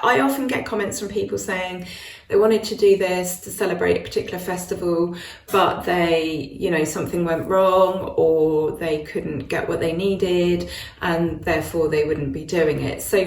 I often get comments from people saying they wanted to do this to celebrate a particular festival, but they, something went wrong, or they couldn't get what they needed, and therefore they wouldn't be doing it. So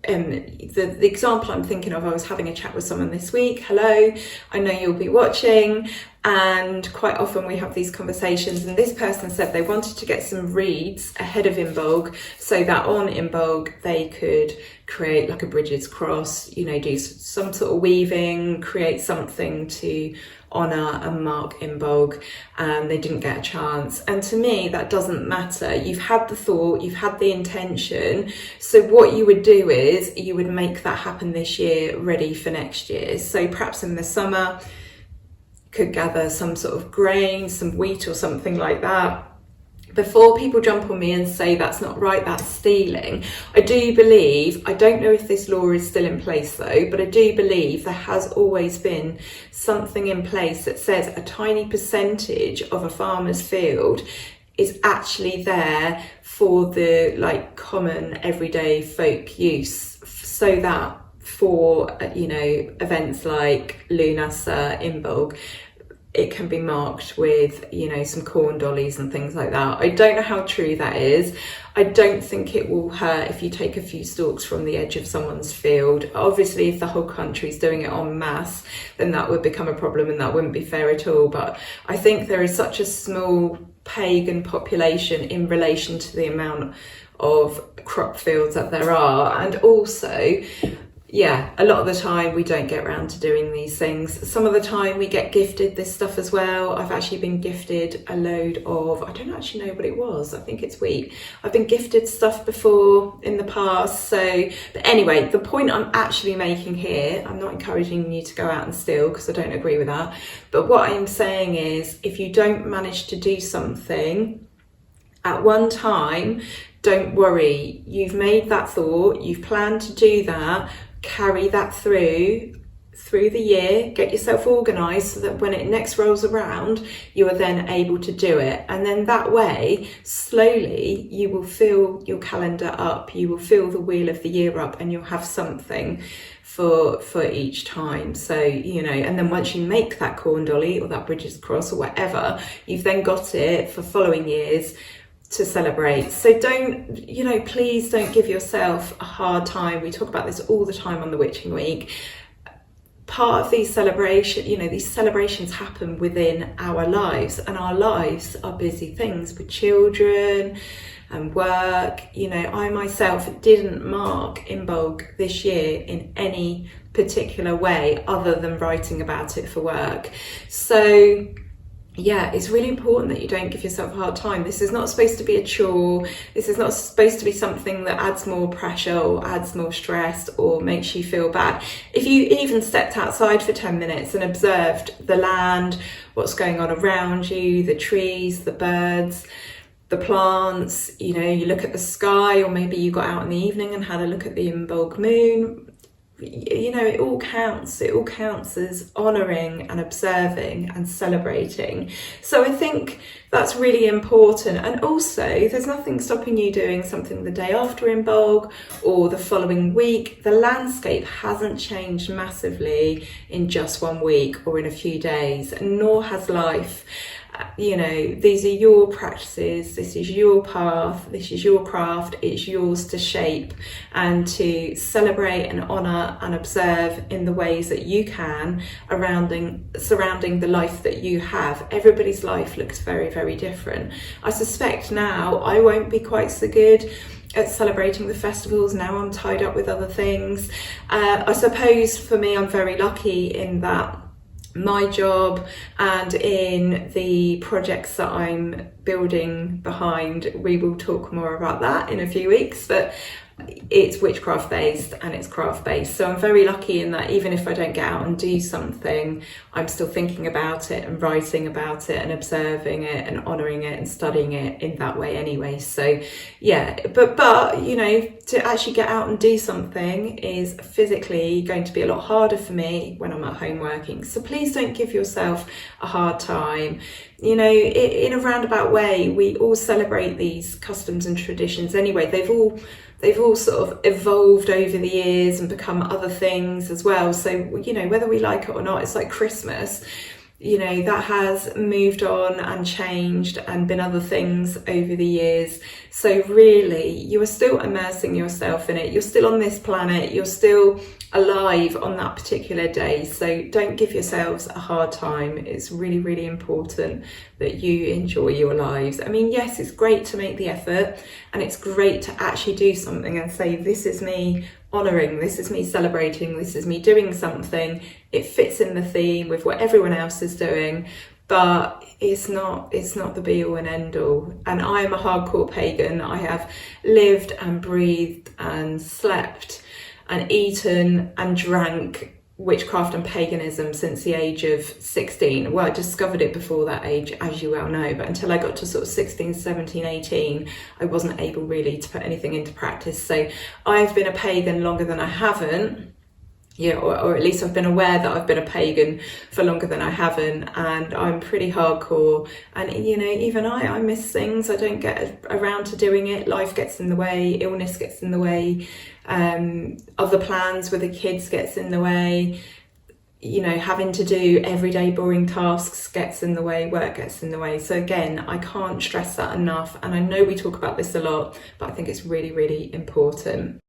the example I'm thinking of, I was having a chat with someone this week. Hello, I know you'll be watching, and quite often we have these conversations, and this person said they wanted to get some reeds ahead of Imbolg, so that on Imbolg they could create like a Bridget's cross, do some sort of weaving, create something to honour and mark Imbolg, and they didn't get a chance. And to me, that doesn't matter. You've had the thought, you've had the intention, so what you would do is you would make that happen this year, ready for next year. So perhaps in the summer could gather some sort of grain, some wheat or something like that. Before people jump on me and say that's not right, that's stealing, I do believe, I don't know if this law is still in place though, but I do believe there has always been something in place that says a tiny percentage of a farmer's field is actually there for the common everyday folk use, so that for events like Lunasa, Imbolg, it can be marked with some corn dollies and things like that. I don't know how true that is. I don't think it will hurt if you take a few stalks from the edge of someone's field. Obviously, if the whole country's doing it en masse, then that would become a problem, and that wouldn't be fair at all. But I think there is such a small pagan population in relation to the amount of crop fields that there are, and also, a lot of the time we don't get around to doing these things. Some of the time we get gifted this stuff as well. I've actually been gifted a load of, I don't actually know what it was, I think it's wheat. I've been gifted stuff before in the past. But anyway, the point I'm actually making here, I'm not encouraging you to go out and steal, because I don't agree with that. But what I'm saying is, if you don't manage to do something at one time, don't worry. You've made that thought, you've planned to do that. Carry that through the year, get yourself organised so that when it next rolls around, you are then able to do it. And then that way, slowly, you will fill your calendar up, you will fill the wheel of the year up, and you'll have something for each time. So, and then once you make that corn dolly or that Bridget's cross or whatever, you've then got it for following years to celebrate. So please don't give yourself a hard time. We talk about this all the time on the Witching Week. Part of these these celebrations happen within our lives, and our lives are busy things with children and work. I myself didn't mark Imbolg this year in any particular way other than writing about it for work. So it's really important that you don't give yourself a hard time. This is not supposed to be a chore. This is not supposed to be something that adds more pressure or adds more stress or makes you feel bad. If you even stepped outside for 10 minutes and observed the land, what's going on around you, the trees, the birds, the plants, you look at the sky, or maybe you got out in the evening and had a look at the Imbolg moon, it all counts. It all counts as honouring and observing and celebrating. So I think that's really important. And also, there's nothing stopping you doing something the day after Imbolg or the following week. The landscape hasn't changed massively in just 1 week or in a few days, nor has life. These are your practices, this is your path, this is your craft, it's yours to shape and to celebrate and honour and observe in the ways that you can surrounding the life that you have. Everybody's life looks very, very different. I suspect now I won't be quite so good at celebrating the festivals. Now I'm tied up with other things. I suppose for me, I'm very lucky in that my job and in the projects that I'm building behind, we will talk more about that in a few weeks, but it's witchcraft based and it's craft based. So I'm very lucky in that even if I don't get out and do something, I'm still thinking about it and writing about it and observing it and honouring it and studying it in that way anyway. So but to actually get out and do something is physically going to be a lot harder for me when I'm at home working. So please don't give yourself a hard time. In a roundabout way, we all celebrate these customs and traditions anyway. They've all they've all sort of evolved over the years and become other things as well. So, you know, whether we like it or not, it's like Christmas. You know, that has moved on and changed and been other things over the years. So really, you are still immersing yourself in it. You're still on this planet. You're still alive on that particular day. So don't give yourselves a hard time. It's really, really important that you enjoy your lives. I mean, yes, it's great to make the effort, and it's great to actually do something and say, this is me honouring, this is me celebrating, this is me doing something. It fits in the theme with what everyone else is doing, but it's not the be all and end all. And I am a hardcore pagan. I have lived and breathed and slept and eaten and drank witchcraft and paganism since the age of 16. Well, I discovered it before that age, as you well know, but until I got to sort of 16, 17, 18, I wasn't able really to put anything into practice. So I've been a pagan longer than I haven't. Yeah, or at least I've been aware that I've been a pagan for longer than I haven't, and I'm pretty hardcore. And you know, even I miss things. I don't get around to doing it. Life gets in the way, illness gets in the way, other plans with the kids gets in the way. You know, having to do everyday boring tasks gets in the way, work gets in the way. So again, I can't stress that enough. And I know we talk about this a lot, but I think it's really, really important.